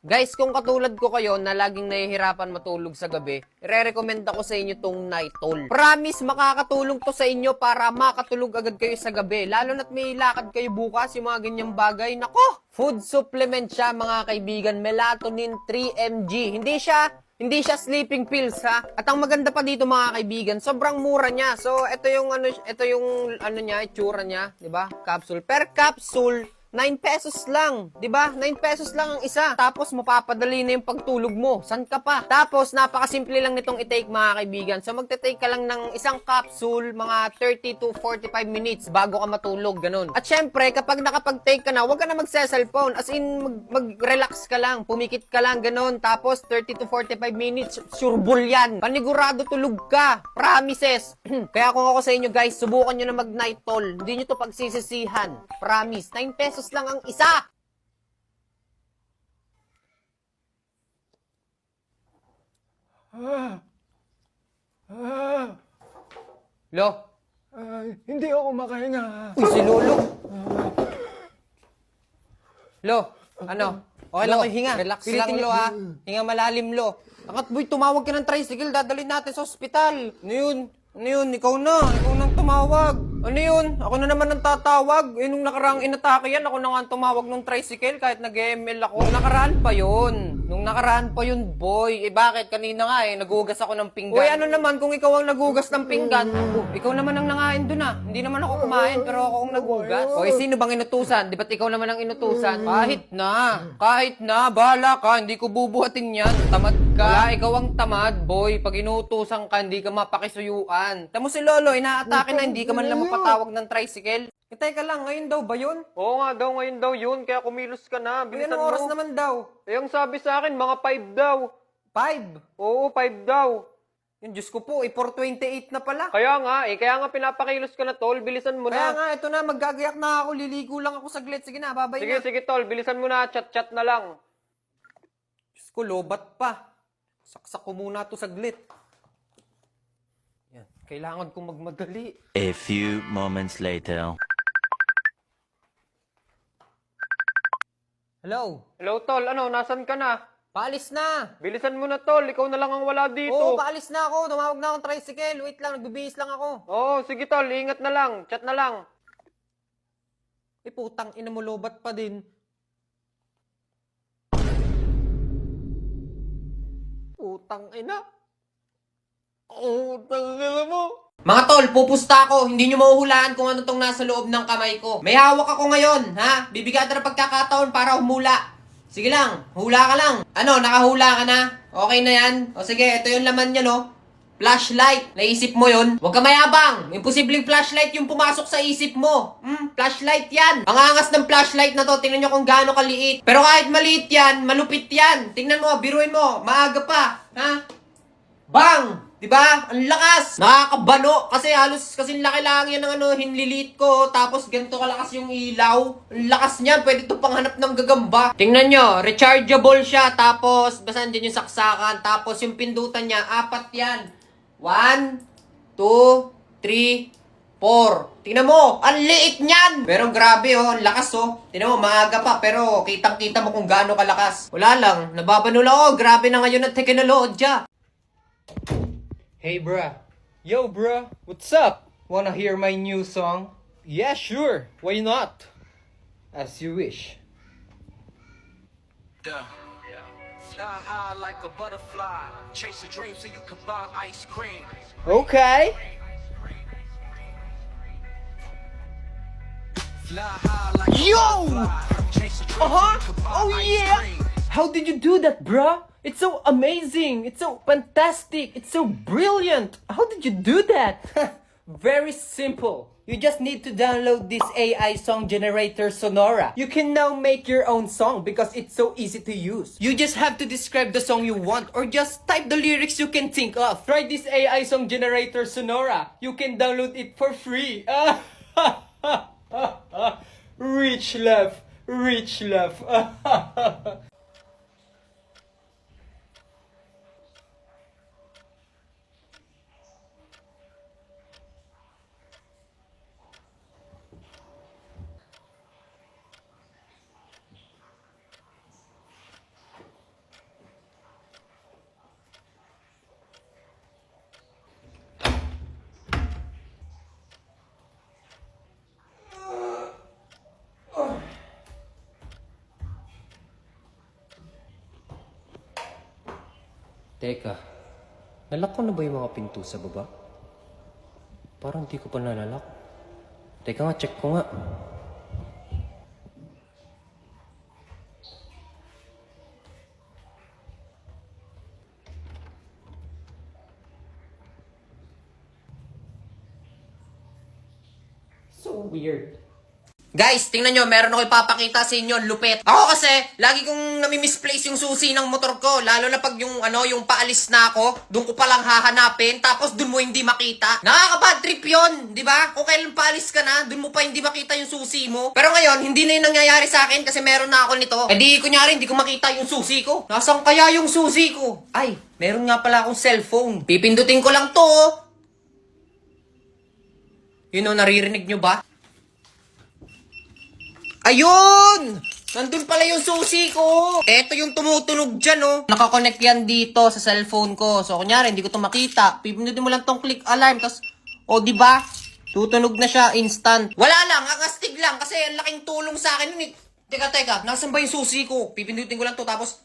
Guys, kung katulad ko kayo na laging nahihirapan matulog sa gabi, ire-recommend ako sa inyo tong Nightol. Promise, makakatulong to sa inyo para makatulog agad kayo sa gabi. Lalo na't may lakad kayo bukas, yung mga ganyang bagay. Nako! Food supplement siya, mga kaibigan. Melatonin 3mg. Hindi siya sleeping pills, ha. At ang maganda pa dito, mga kaibigan, sobrang mura niya. So, ito yung niya, itsura niya, 'di ba? Capsule per capsule 9 pesos lang, 'di ba? 9 pesos lang ang isa. Tapos mapapadali na yung pagtulog mo. San ka pa? Tapos napakasimple lang nitong i-take, mga kaibigan. So magte-take ka lang ng isang capsule mga 30 to 45 minutes bago ka matulog, ganun. At syempre, kapag nakapag-take ka na, huwag ka na magse-cellphone. As in mag-relax ka lang, pumikit ka lang, ganun. Tapos 30 to 45 minutes, sureball yan. Panigurado tulog ka. Promises. Kaya kung ako sa inyo, guys, subukan nyo na mag-Nightol. Hindi nyo to pagsisisihan. Promise. 9 pesos lang ang isa. Lo? Hindi ako makahinga. Uy, si Lolo. Lo, ano? Okay lang kayo hinga. Relax lang, Lo, ha? Hinga malalim, Lo. Angat, boy, tumawag ka ng tricycle. Dadalhin natin sa ospital. Ano yun? Ano yun? Ikaw na. Ikaw nang tumawag. Ano yun? Ako na naman ang tatawag. Eh, nung nakaraang inatake yan, ako na nga ang tumawag ng tricycle kahit nag-ML ako. Nung nakaraan pa yun, boy. Eh, bakit? Kanina nga nagugas ako ng pinggan. Uy, ano naman kung ikaw ang nagugas ng pinggan? Ikaw naman ang nangain dun, ah. Hindi naman ako kumain, pero ako ang nagugas. Oy, sino bang inutusan? Di ba't ikaw naman ang inutusan? Kahit na, bahala ka. Hindi ko bubuhatin yan. Tamad ka. Wala, ikaw ang tamad, boy. Pag inutusan ka, hindi ka mapakisuyuan. Tamo si Lolo, inaatake na, hindi ka man lang mapatawag ng tricycle. Eh, teka lang, ngayon daw ba yun? Oo nga daw, ngayon daw yun. Kaya kumilos ka na. Bilisan mo. Anong oras naman daw? Eh, ang sabi sa akin, mga 5 daw. 5? Oo, 5 daw. Yung Diyos ko po, 4:28 na pala. Kaya nga pinapakilos ka na, tol. Bilisan mo na. Kaya nga, ito na, maggagayak na ako. Liligo lang ako saglit. Sige na, babay na. Sige, tol. Bilisan mo na. Chat-chat na lang. Diyos ko, lobat pa. Saksak ko muna to saglit. Yan, kailangan kong magmadali. A few moments later. Hello? Hello, tol. Ano, nasan ka na? Paalis na. Bilisan mo na, tol. Ikaw na lang ang wala dito. Oo, paalis na ako. Tumawag na akong tricycle. Wait lang, nagbibihis lang ako. Oo, sige, tol. Ingat na lang. Chat na lang. Eh, putang ina mo, lobat pa din. Putang ina. Putang ina mo. Mga tol, pupusta ako. Hindi nyo mahuhulaan kung ano tong nasa loob ng kamay ko. May hawak ako ngayon, ha? Bibigyan ka na pagkakataon para humula. Sige lang, hula ka lang. Ano, nakahula ka na? Okay na yan? O sige, ito yung laman niya, no? Flashlight. Naisip mo yun? Huwag ka mayabang. Imposibleng flashlight yung pumasok sa isip mo. Flashlight yan. Ang angas ng flashlight na to, tingnan nyo kung gaano kaliit. Pero kahit maliit yan, malupit yan. Tingnan mo, biruin mo, maaga pa. Ha? Bang! Diba? Ang lakas! Nakakabano! Kasi halos kasing laki lang yan ng hinlilit ko. Tapos ganito kalakas yung ilaw. Ang lakas niyan. Pwede ito panghanap ng gagamba. Tingnan nyo. Rechargeable siya. Tapos, basan dyan yung saksakan. Tapos yung pindutan niya, 4 yan. 1, 2, 3, 4. Tingnan mo, ang liit niyan. Pero grabe, ang lakas, Tingnan mo, maaga pa, pero kitang-kita mo kung gaano kalakas. Wala lang, nababano lang, grabe na ngayon ang teknolodya. Hey bruh. Yo bruh, what's up? Wanna hear my new song? Yeah, sure. Why not? As you wish. Fly high like a butterfly, chase a dream so you can buy ice cream. Okay. Fly high like a Yo! butterfly, chase a dream so Uh-huh. you can buy Oh ice yeah. cream. How did you do that, bruh? It's so amazing. It's so fantastic. It's so brilliant. How did you do that? Very simple. You just need to download this AI song generator Sonora. You can now make your own song because it's so easy to use. You just have to describe the song you want or just type the lyrics you can think of. Try this AI song generator Sonora. You can download it for free. Rich love. Rich love. Teka, nalak ko na ba yung mga pinto sa baba? Parang di ko pa nalalak. Teka nga, check ko nga. So weird. Guys, tingnan nyo, meron ako ipapakita sa inyo, lupet. Ako kasi, lagi kong nami-misplace yung susi ng motor ko. Lalo na pag yung, yung paalis na ako, doon ko palang hahanapin, tapos doon mo hindi makita. Nakaka-bad trip yun, di ba? Kung kailan paalis ka na, doon mo pa hindi makita yung susi mo. Pero ngayon, hindi na yung nangyayari sa akin kasi meron na ako nito. Eh di, kunyari, hindi ko makita yung susi ko. Nasaan kaya yung susi ko? Ay, meron nga pala akong cellphone. Pipindutin ko lang to. Yun o, naririnig nyo ba? Ayun! Nandun pala yung susi ko. Eto yung tumutunog dyan, oh. Nakakonect yan dito sa cellphone ko. So, kunyari, hindi ko to makita. Pipindutin mo lang tong click alarm. Tapos, diba? Tutunog na siya instant. Wala lang, ang astig lang. Kasi ang laking tulong sa akin. Teka. Nasaan ba yung susi ko? Pipindutin ko lang to. Tapos,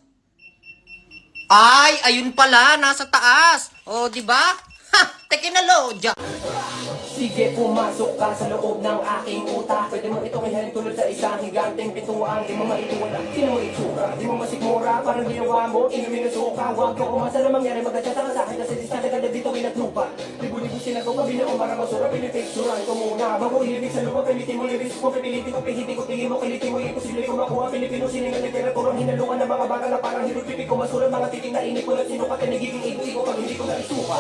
ay, ayun pala. Nasa taas. Diba? Ha! Teknolodya. Sige, pumasok ka sa loob ng aking utak. Pwede mo itong ihalin tulad sa isang higanteng pintuan. Di mo maituwala, sino mo itsura? Di mo masikmura, parang ginawa mo, inumin ng suka. Huwag ka kumasa na mangyari, magkachata ka sa akin. Kasi distansya ka na dito, winatlupa. Libu-libu sinagawa, binaong para masura. Pinipicturan ko muna, bago ilibig sa lupa. Pilitin mo lyrics ko, pipilitin ko, pihitin ko, tingin mo, kilitin mo, imposible ko makuha. Pilipino, siningang literaturang hinaluan ng mga baka na parang hirupipik ko masura. Mga titing na inip ko na sinukat, na nagiging ibo-ibo pag hindi ko na isuka.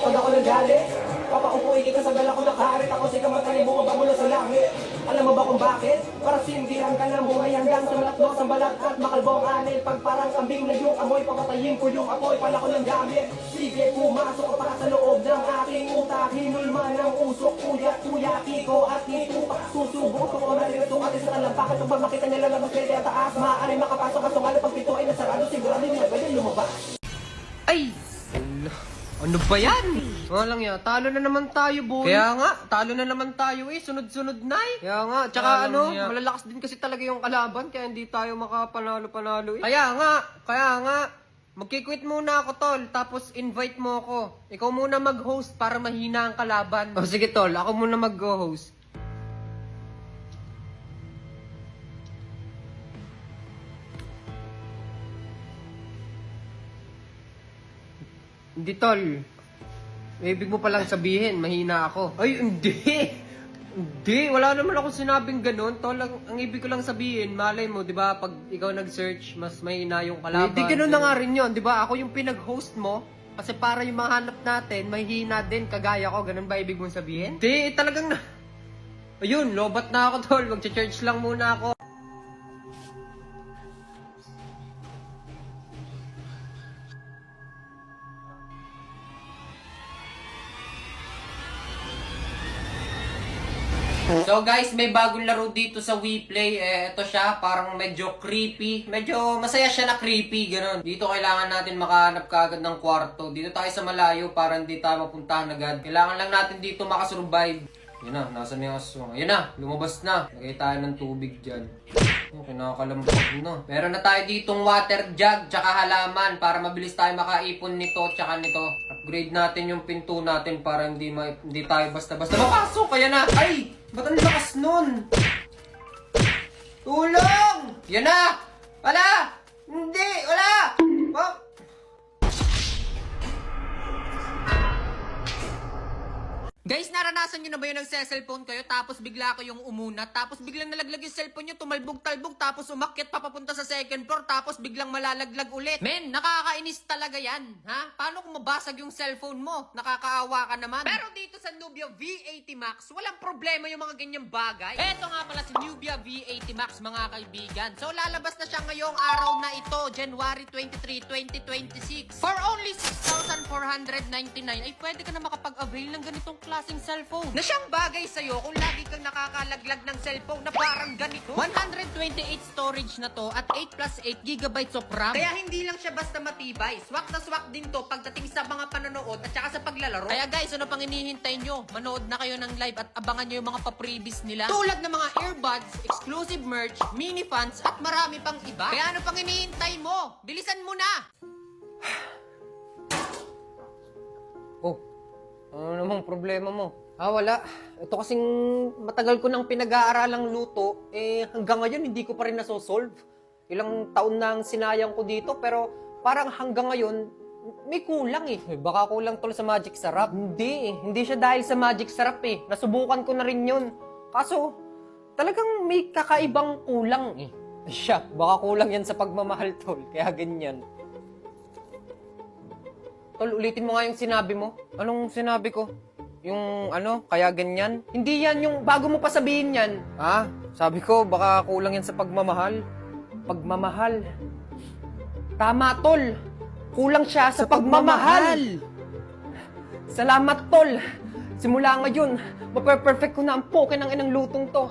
Pag ako nagalit, papaupuin kita sa dala ko nakaharit ako sa kamatay mo ba mula sa langit. Alam mo ba kung bakit? Para sindihan ka ng buhay hanggang sa malakdos ang balat at makalbong anil. Pag parang kambing na yung amoy, papatayin ko yung apoy, pala ko ng gamit. Sige, pumasok ka para sa loob ng aking utak. Hinulman ng usok, kuya, kiko at hitupa. Susubo ko na rin ito at isa lang. Bakit pag makita niya lang mas pwede at taas? Maaari makapasok at sungalo pag pito ay nasarado. Sigurado niya pwede lumabas. Ay! Ano ba yan? Nga lang yan, talo na naman tayo, boy. Kaya nga, talo na naman tayo eh, sunod-sunod na eh. Kaya nga, tsaka malalakas din kasi talaga yung kalaban, kaya hindi tayo makapanalo-panalo eh. Kaya nga, magkikwit muna ako, tol, tapos invite mo ako. Ikaw muna mag-host para mahina ang kalaban. O sige, tol, ako muna mag-host. Hindi, tol. Ibig mo palang sabihin, mahina ako. Ay, hindi! Hindi, wala naman ako sinabing ganun. Tol, ang ibig ko lang sabihin, malay mo, di ba, pag ikaw nag-search, mas mahina yung kalaban. Hindi, ganun na nga rin yun, di ba? Ako yung pinag-host mo, kasi para yung mahanap natin, mahina din, kagaya ko. Ganun ba ibig mong sabihin? Hindi, talagang na... Ayun, lobat na ako, tol. Mag-church lang muna ako. So guys, may bagong laro dito sa WePlay. Ito siya, parang medyo creepy. Medyo masaya siya na creepy, ganun. Dito kailangan natin makahanap kaagad ng kwarto. Dito tayo sa malayo para hindi tayo mapuntahan agad. Kailangan lang natin dito makasurvive. Yan na, nasa may aswang. Yan na, lumabas na. Lagay tayo ng tubig dyan. Kinakalambot na. Meron na tayo ditong water jug, tsaka halaman para mabilis tayo makaipon nito, tsaka nito. Upgrade natin yung pinto natin para hindi tayo basta-basta mapasok. Kaya na, ay! Ba't ang lakas nun? Tulong! Yan na! Wala! Hindi! Wala! Oh! Guys, naranasan nyo na ba yun nagse-cellphone kayo tapos bigla kayong umunat tapos biglang nalaglag yung cellphone nyo, tumalbog-talbog tapos umakyat papapunta sa second floor tapos biglang malalaglag ulit? Men, nakakainis talaga yan, ha? Paano kung mabasag yung cellphone mo? Nakakaawa ka naman. Pero dito sa Nubia V80 Max, walang problema yung mga ganyang bagay. Eto nga pala si Nubia V80 Max, mga kaibigan. So lalabas na siya ngayong araw na ito, January 23, 2026. For only 6,499 ay pwede ka na makapag-avail ng ganitong klaseng cellphone na siyang bagay sa'yo kung lagi kang nakakalaglag ng cellphone na parang ganito. 128 storage na to at 8 plus 8 gigabytes of RAM. Kaya hindi lang siya basta matibay. Swak na swak din to pagdating sa mga panonood at saka sa paglalaro. Kaya guys, ano pang hinihintay nyo? Manood na kayo ng live at abangan nyo yung mga pa-previous nila. Tulad ng mga earbuds, exclusive merch, mini fans at marami pang iba. Kaya ano pang hinihintay mo? Bilisan mo na! Ano namang problema mo? Wala. Ito kasing matagal ko nang pinag-aaralang luto, hanggang ngayon hindi ko pa rin nasosolve. Ilang taon na ang sinayang ko dito, pero parang hanggang ngayon, may kulang Baka kulang tol sa magic sarap. Hindi siya dahil sa magic sarap Nasubukan ko na rin yun. Kaso, talagang may kakaibang kulang Siya, baka kulang yan sa pagmamahal tol, kaya ganyan. Tol, ulitin mo nga yung sinabi mo. Anong sinabi ko? Yung kaya ganyan? Hindi yan yung bago mo pa sabihin yan. Sabi ko, baka kulang yan sa pagmamahal. Pagmamahal. Tama, tol. Kulang siya sa pagmamahal. Salamat, tol. Simula ngayon, mape-perfect ko na ang poke ng inang lutong to.